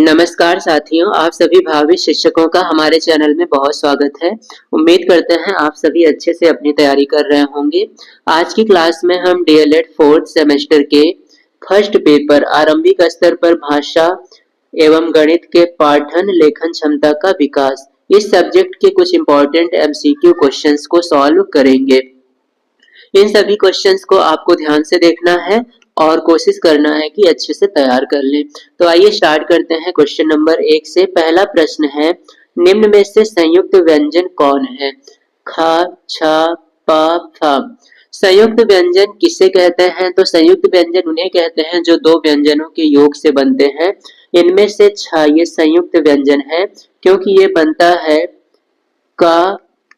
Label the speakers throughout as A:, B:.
A: नमस्कार साथियों, आप सभी भावी शिक्षकों का हमारे चैनल में बहुत स्वागत है। उम्मीद करते हैं आप सभी अच्छे से अपनी तैयारी कर रहे होंगे। आज की क्लास में हम डीएलएड फोर्थ सेमेस्टर के फर्स्ट पेपर आरंभिक स्तर पर भाषा एवं गणित के पाठन लेखन क्षमता का विकास इस सब्जेक्ट के कुछ इंपॉर्टेंट एमसीक्यू क्वेश्चंस को सॉल्व करेंगे। इन सभी क्वेश्चंस को आपको ध्यान से देखना है और कोशिश करना है कि अच्छे से तैयार कर लें। तो आइए स्टार्ट करते हैं क्वेश्चन नंबर 1 से। पहला प्रश्न है, निम्न में से संयुक्त व्यंजन कौन है? खा, छा, पा, फा। संयुक्त व्यंजन किसे कहते हैं? तो संयुक्त व्यंजन उन्हें कहते हैं जो दो व्यंजनों के योग से बनते हैं। इनमें से छा ये संयुक्त व्यंजन है क्योंकि ये बनता है का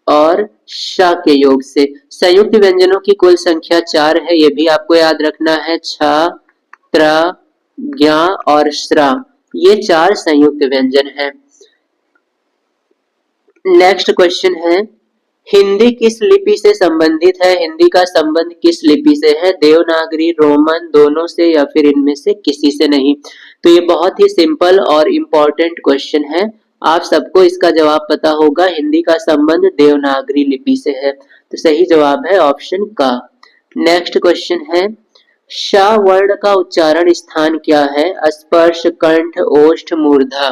A: और शा के योग से। संयुक्त व्यंजनों की कुल संख्या 4 है, ये भी आपको याद रखना है। छा, त्रा, ज्ञा और श्रा, ये 4 संयुक्त व्यंजन है। नेक्स्ट क्वेश्चन है, हिंदी किस लिपि से संबंधित है? हिंदी का संबंध किस लिपि से है? देवनागरी, रोमन, दोनों से या फिर इनमें से किसी से नहीं? तो ये बहुत ही सिंपल और इम्पोर्टेंट क्वेश्चन है। आप सबको इसका जवाब पता होगा। हिंदी का संबंध देवनागरी लिपि से है, तो सही जवाब है ऑप्शन का। नेक्स्ट क्वेश्चन है, शा वर्ण का उच्चारण स्थान क्या है? स्पर्श, कंठ, ओष्ठ, मूर्धा।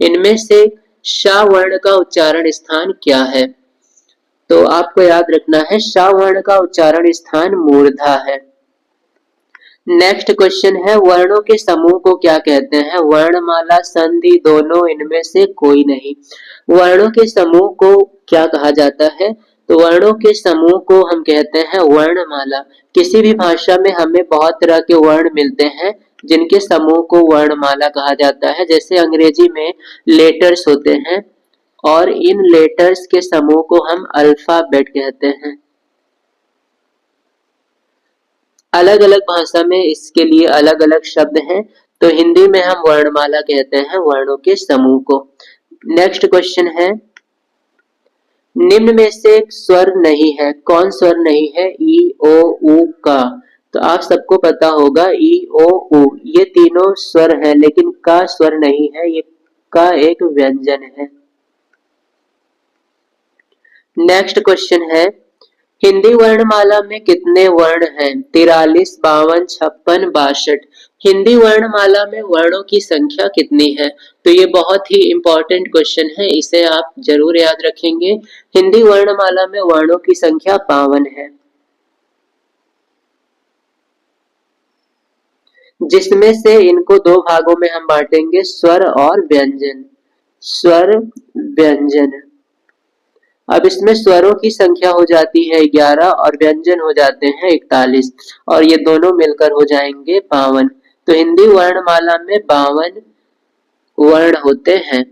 A: इनमें से शा वर्ण का उच्चारण स्थान क्या है? तो आपको याद रखना है शा वर्ण का उच्चारण स्थान मूर्धा है। नेक्स्ट क्वेश्चन है, वर्णों के समूह को क्या कहते हैं? वर्णमाला, संधि, दोनों, इनमें से कोई नहीं। वर्णों के समूह को क्या कहा जाता है? तो वर्णों के समूह को हम कहते हैं वर्णमाला। किसी भी भाषा में हमें बहुत तरह के वर्ण मिलते हैं जिनके समूह को वर्णमाला कहा जाता है। जैसे अंग्रेजी में लेटर्स होते हैं और इन लेटर्स के समूह को हम अल्फाबेट कहते हैं। अलग अलग भाषा में इसके लिए अलग अलग शब्द हैं, तो हिंदी में हम वर्णमाला कहते हैं वर्णों के समूह को। नेक्स्ट क्वेश्चन है, निम्न में से स्वर नहीं है। कौन स्वर नहीं है? ई, ओ, उ, का। तो आप सबको पता होगा ई, ओ, उ ये तीनों स्वर हैं, लेकिन का स्वर नहीं है। ये का एक व्यंजन है। नेक्स्ट क्वेश्चन है, हिंदी वर्णमाला में कितने वर्ण हैं? 43, 52, 56, 62। हिंदी वर्णमाला में वर्णों की संख्या कितनी है? तो ये बहुत ही इंपॉर्टेंट क्वेश्चन है, इसे आप जरूर याद रखेंगे। हिंदी वर्णमाला में वर्णों की संख्या 52 है, जिसमें से इनको दो भागों में हम बांटेंगे, स्वर और व्यंजन। स्वर, व्यंजन। अब इसमें स्वरों की संख्या हो जाती है 11 और व्यंजन हो जाते हैं 41 और ये दोनों मिलकर हो जाएंगे 52। तो हिंदी वर्णमाला में 52 वर्ण होते हैं।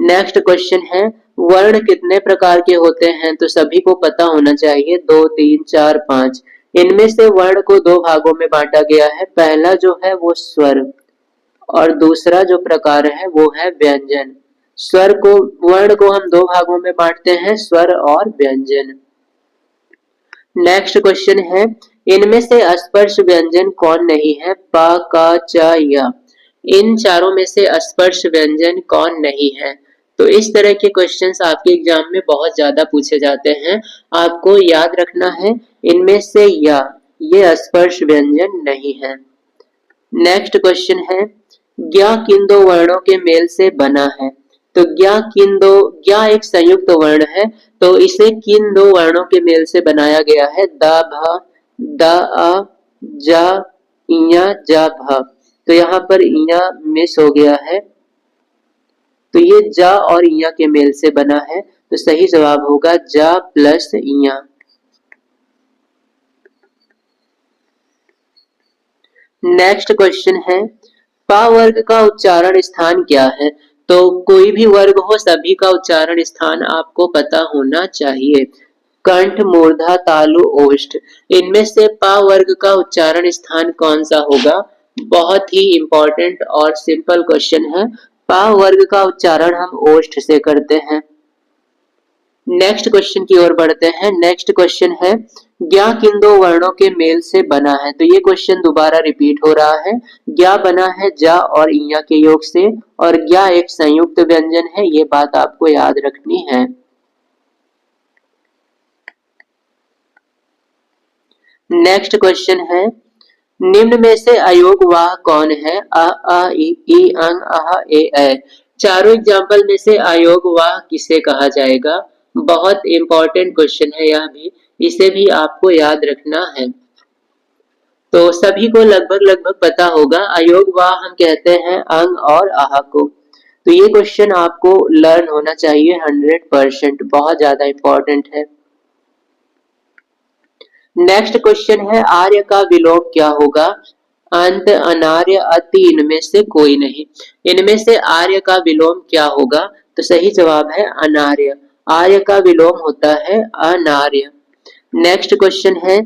A: नेक्स्ट क्वेश्चन है, वर्ण कितने प्रकार के होते हैं? तो सभी को पता होना चाहिए, 2, 3, 4, 5। इनमें से वर्ण को दो भागों में बांटा गया है। पहला जो है वो स्वर और दूसरा जो प्रकार है वो है व्यंजन। स्वर को, वर्ण को हम दो भागों में बांटते हैं, स्वर और व्यंजन। नेक्स्ट क्वेश्चन है, इनमें से स्पर्श व्यंजन कौन नहीं है? पा, का, चा, या। इन चारों में से स्पर्श व्यंजन कौन नहीं है? तो इस तरह के क्वेश्चंस आपके एग्जाम में बहुत ज्यादा पूछे जाते हैं। आपको याद रखना है इनमें से या ये स्पर्श व्यंजन नहीं है। नेक्स्ट क्वेश्चन है, ज्ञा किन दो वर्णों के मेल से बना है? तो ज्ञा एक संयुक्त वर्ण है, तो इसे किन दो वर्णों के मेल से बनाया गया है? दा, भा, दा, आ, जा, इया, जा, भा। तो यहाँ पर इया मिस हो गया है, तो ये जा और इया के मेल से बना है, तो सही जवाब होगा जा प्लस इया। नेक्स्ट क्वेश्चन है, पा वर्ग का उच्चारण स्थान क्या है? तो कोई भी वर्ग हो, सभी का उच्चारण स्थान आपको पता होना चाहिए। कंठ, मूर्धा, तालु, ओष्ठ। इनमें से पा वर्ग का उच्चारण स्थान कौन सा होगा? बहुत ही इंपॉर्टेंट और सिंपल क्वेश्चन है। पा वर्ग का उच्चारण हम ओष्ठ से करते हैं। नेक्स्ट क्वेश्चन की ओर बढ़ते हैं। नेक्स्ट क्वेश्चन है, ज्ञा किन दो वर्णों के मेल से बना है? तो ये क्वेश्चन दोबारा रिपीट हो रहा है। ज्ञा बना है जा और इया के योग से, और ज्ञा एक संयुक्त व्यंजन है, ये बात आपको याद रखनी है। नेक्स्ट क्वेश्चन है, निम्न में से अयोगवाह कौन है? अ आ ई अंग अह ए ऐ। चारों एग्जाम्पल में से अयोगवाह किसे कहा जाएगा? बहुत इंपॉर्टेंट क्वेश्चन है यह भी, इसे भी आपको याद रखना है। तो सभी को लगभग लगभग पता होगा, अयोगवाह हम कहते हैं अंग और आह को। तो ये क्वेश्चन आपको लर्न होना चाहिए 100%, बहुत ज्यादा इंपॉर्टेंट है। नेक्स्ट क्वेश्चन है, आर्य का विलोम क्या होगा? अंत, अनार्य, अति, इनमें से कोई नहीं। इनमें से आर्य का विलोम क्या होगा? तो सही जवाब है अनार्य। आर्य का विलोम होता है अनार्य। नेक्स्ट क्वेश्चन है,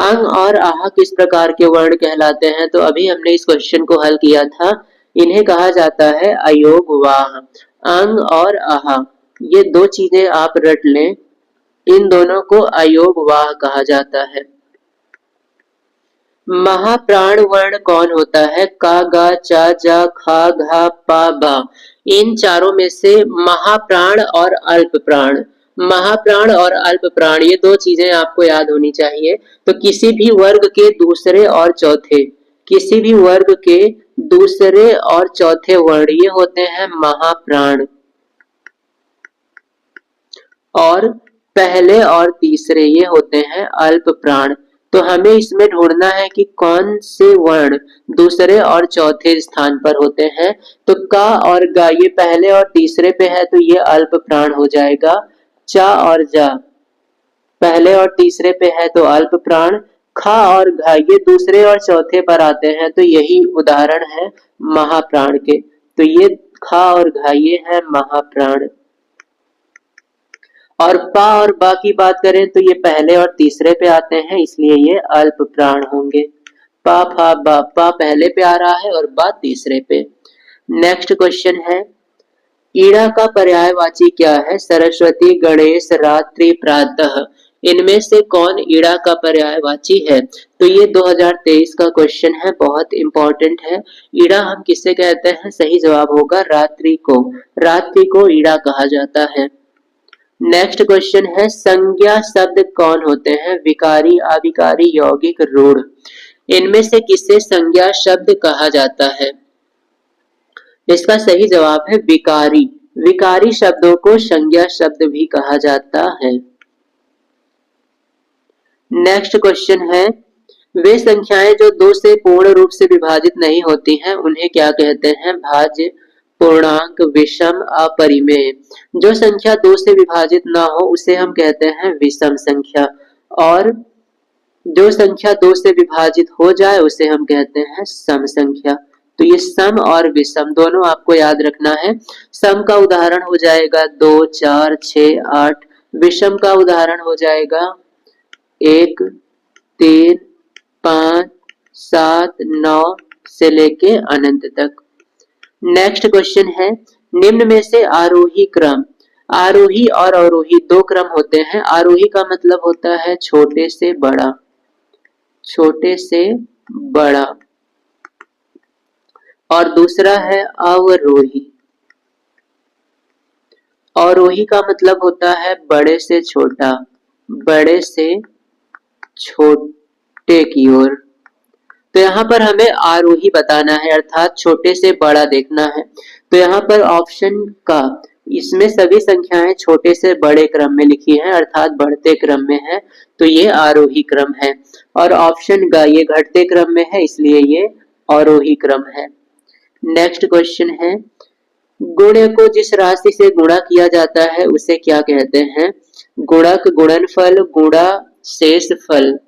A: अंग और आह किस प्रकार के वर्ण कहलाते हैं? तो अभी हमने इस क्वेश्चन को हल किया था, इन्हें कहा जाता है अयोगवाह। अंग और आह ये दो चीजें आप रट लें, इन दोनों को अयोगवाह कहा जाता है। महाप्राण वर्ण कौन होता है? का, गा, चा, जा, खा, घा, पा, बा। इन चारों में से महाप्राण और अल्प प्राण, महाप्राण और अल्प प्राण ये दो चीजें आपको याद होनी चाहिए। तो किसी भी वर्ग के दूसरे और चौथे, किसी भी वर्ग के दूसरे और चौथे वर्ण ये होते हैं महाप्राण, और पहले और तीसरे ये होते हैं अल्प प्राण। तो हमें इसमें ढूंढना है कि कौन से वर्ण दूसरे और चौथे स्थान पर होते हैं। तो का और गा ये पहले और तीसरे पे है, तो ये अल्प प्राण हो जाएगा। चा और जा पहले और तीसरे पे है, तो अल्प प्राण। खा और घा ये दूसरे और चौथे पर आते हैं, तो यही उदाहरण है महाप्राण के। तो ये खा और घा ये है महाप्राण। और पा और बा की बात करें तो ये पहले और तीसरे पे आते हैं, इसलिए ये अल्प प्राण होंगे। पा फा बा, पा पहले पे आ रहा है और बा तीसरे पे। नेक्स्ट क्वेश्चन है, ईड़ा का पर्यायवाची क्या है? सरस्वती, गणेश, रात्रि, प्रातः। इनमें से कौन ईड़ा का पर्यायवाची है? तो ये 2023 का क्वेश्चन है, बहुत इंपॉर्टेंट है। ईड़ा हम किसे कहते हैं? सही जवाब होगा रात्रि को। रात्रि को ईड़ा कहा जाता है। नेक्स्ट क्वेश्चन है, संज्ञा शब्द कौन होते हैं? विकारी, अविकारी, यौगिक, रूढ़। इनमें से किसे संज्ञा शब्द कहा जाता है? इसका सही जवाब है विकारी। विकारी शब्दों को संज्ञा शब्द भी कहा जाता है। नेक्स्ट क्वेश्चन है, वे संख्याएं जो 2 से पूर्ण रूप से विभाजित नहीं होती हैं उन्हें क्या कहते हैं? भाज्य, पूर्णांक, विषम, अपरिमेय। जो संख्या 2 से विभाजित ना हो उसे हम कहते हैं विषम संख्या, और जो संख्या 2 से विभाजित हो जाए उसे हम कहते हैं सम संख्या। तो ये सम और विषम दोनों आपको याद रखना है। सम का उदाहरण हो जाएगा 2, 4, 6, 8। विषम का उदाहरण हो जाएगा 1, 3, 5, 7, 9 से लेके अनंत तक। नेक्स्ट क्वेश्चन है, निम्न में से आरोही क्रम, आरोही और अवरोही दो क्रम होते हैं। आरोही का मतलब होता है छोटे से बड़ा, छोटे से बड़ा, और दूसरा है अवरोही। अवरोही का मतलब होता है बड़े से छोटा, बड़े से छोटे की ओर। तो यहाँ पर हमें आरोही बताना है, अर्थात छोटे से बड़ा देखना है। तो यहाँ पर ऑप्शन का, इसमें सभी संख्याएं छोटे से बड़े क्रम में लिखी हैं, अर्थात बढ़ते क्रम में है, तो ये आरोही क्रम है। और ऑप्शन का ये घटते क्रम में है, इसलिए ये अवरोही क्रम है। नेक्स्ट क्वेश्चन है, गुण को जिस राशि से गुणा किया जाता है उसे क्या कहते हैं? गुणक, गुणनफल, गुणा, शेषफल।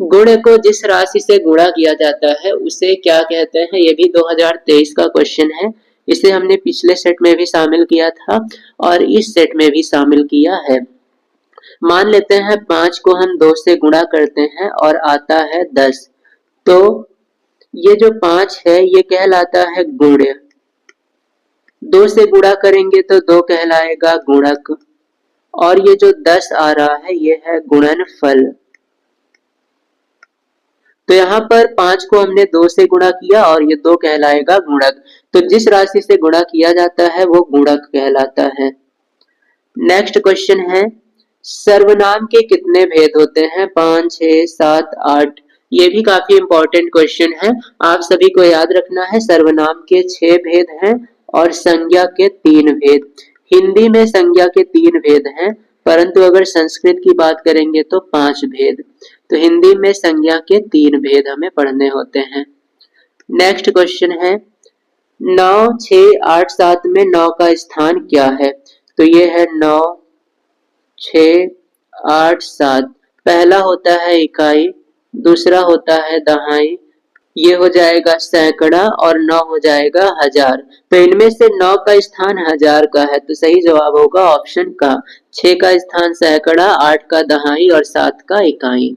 A: गुण को जिस राशि से गुणा किया जाता है उसे क्या कहते हैं? ये भी 2023 का क्वेश्चन है। इसे हमने पिछले सेट में भी शामिल किया था और इस सेट में भी शामिल किया है। मान लेते हैं 5 को हम 2 से गुणा करते हैं और आता है 10। तो ये जो 5 है ये कहलाता है गुण्य। 2 से गुणा करेंगे तो 2 कहलाएगा गुणक, और ये जो 10 आ रहा है ये है गुणनफल। तो यहाँ पर 5 को हमने 2 से गुणा किया और ये 2 कहलाएगा गुणक। तो जिस राशि से गुणा किया जाता है वो गुणक कहलाता है। नेक्स्ट क्वेश्चन है, सर्वनाम के कितने भेद होते हैं? 5, 6, 7, 8। ये भी काफी इंपॉर्टेंट क्वेश्चन है, आप सभी को याद रखना है। सर्वनाम के 6 भेद हैं और संज्ञा के 3 भेद। हिंदी में संज्ञा के 3 भेद हैं, परंतु अगर संस्कृत की बात करेंगे तो 5 भेद। तो हिंदी में संज्ञा के 3 भेद हमें पढ़ने होते हैं। नेक्स्ट क्वेश्चन है, 9, 6, 8, 7 में 9 का स्थान क्या है? तो ये है 9, 6, 8, 7। पहला होता है इकाई, दूसरा होता है दहाई, ये हो जाएगा सैकड़ा और 9 हो जाएगा हजार। तो इनमें से 9 का स्थान हजार का है, तो सही जवाब होगा ऑप्शन का। 6 का स्थान सैकड़ा, 8 का दहाई और 7 का इकाई।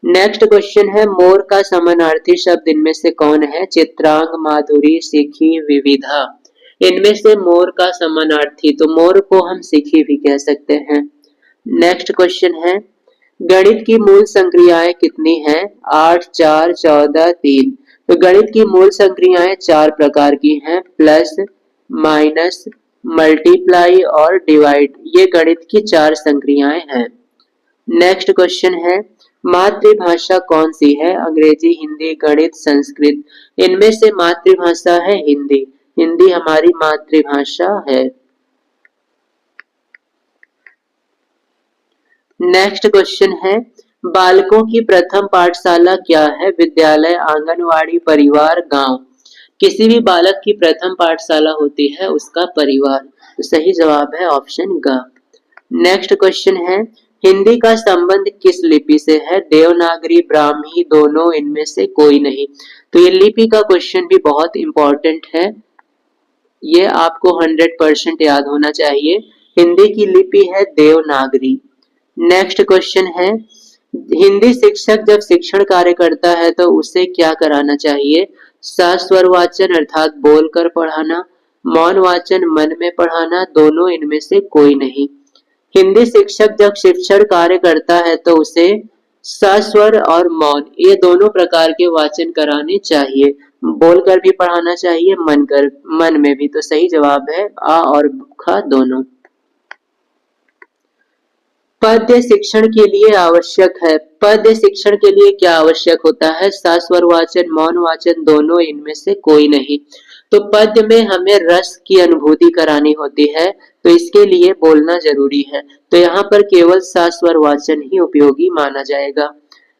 A: नेक्स्ट क्वेश्चन है, मोर का समानार्थी शब्द इनमें से कौन है? चित्रांग, माधुरी, सिखी, विविधा। इनमें से मोर का समानार्थी, तो मोर को हम सिखी भी कह सकते हैं। नेक्स्ट क्वेश्चन है, गणित की मूल संक्रियाएं कितनी हैं? 8, 4, 14, 3। तो गणित की मूल संक्रियाएं 4 प्रकार की हैं, प्लस, माइनस, मल्टीप्लाई और डिवाइड। ये गणित की 4 संक्रियाएं हैं। नेक्स्ट क्वेश्चन है, मातृभाषा कौन सी है? अंग्रेजी, हिंदी, गणित, संस्कृत। इनमें से मातृभाषा है हिंदी। हिंदी हमारी मातृभाषा है। नेक्स्ट क्वेश्चन है, बालकों की प्रथम पाठशाला क्या है? विद्यालय, आंगनवाड़ी, परिवार, गांव। किसी भी बालक की प्रथम पाठशाला होती है उसका परिवार। तो सही जवाब है ऑप्शन ग। नेक्स्ट क्वेश्चन है, हिंदी का संबंध किस लिपि से है? देवनागरी, ब्राह्मी, दोनों, इनमें से कोई नहीं। तो ये लिपि का क्वेश्चन भी बहुत इंपॉर्टेंट है, ये आपको 100% याद होना चाहिए। हिंदी की लिपि है देवनागरी। नेक्स्ट क्वेश्चन है, हिंदी शिक्षक जब शिक्षण कार्य करता है तो उसे क्या कराना चाहिए? सस्वर वाचन अर्थात बोलकर पढ़ाना, मौन वाचन मन में पढ़ाना, दोनों, इनमें से कोई नहीं। हिंदी शिक्षक जब शिक्षण कार्य करता है तो उसे सस्वर और मौन, ये दोनों प्रकार के वाचन कराने चाहिए। बोलकर भी पढ़ाना चाहिए, मन में भी। तो सही जवाब है आ और ख दोनों। पद्य शिक्षण के लिए आवश्यक है। पद्य शिक्षण के लिए क्या आवश्यक होता है? सस्वर वाचन, मौन वाचन, दोनों, इनमें से कोई नहीं। तो पद्य में हमें रस की अनुभूति करानी होती है, तो इसके लिए बोलना जरूरी है। तो यहाँ पर केवल सस्वर वाचन ही उपयोगी माना जाएगा।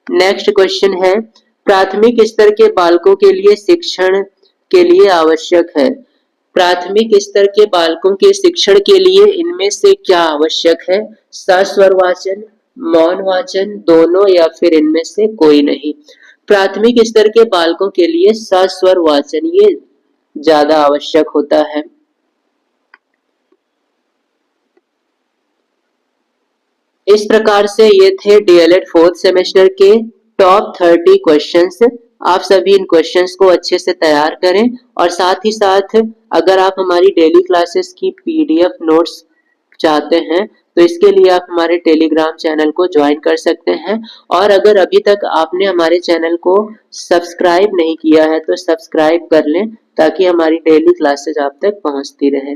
A: नेक्स्ट क्वेश्चन है, प्राथमिक स्तर के बालकों के लिए शिक्षण के लिए आवश्यक है। प्राथमिक स्तर के बालकों के शिक्षण के लिए इनमें से क्या आवश्यक है? सस्वर वाचन, मौन वाचन, दोनों, या फिर इनमें से कोई नहीं। प्राथमिक स्तर के बालकों के लिए सस्वर वाचन ये ज्यादा आवश्यक होता है। इस प्रकार से ये थे डीएलएड 4th सेमेस्टर के टॉप 30 क्वेश्चंस। आप सभी इन क्वेश्चंस को अच्छे से तैयार करें और साथ ही साथ अगर आप हमारी डेली क्लासेस की पीडीएफ नोट्स चाहते हैं तो इसके लिए आप हमारे टेलीग्राम चैनल को ज्वाइन कर सकते हैं। और अगर अभी तक आपने हमारे चैनल को सब्सक्राइब नहीं किया है तो सब्सक्राइब कर लें ताकि हमारी डेली क्लासेस आप तक पहुंचती रहे।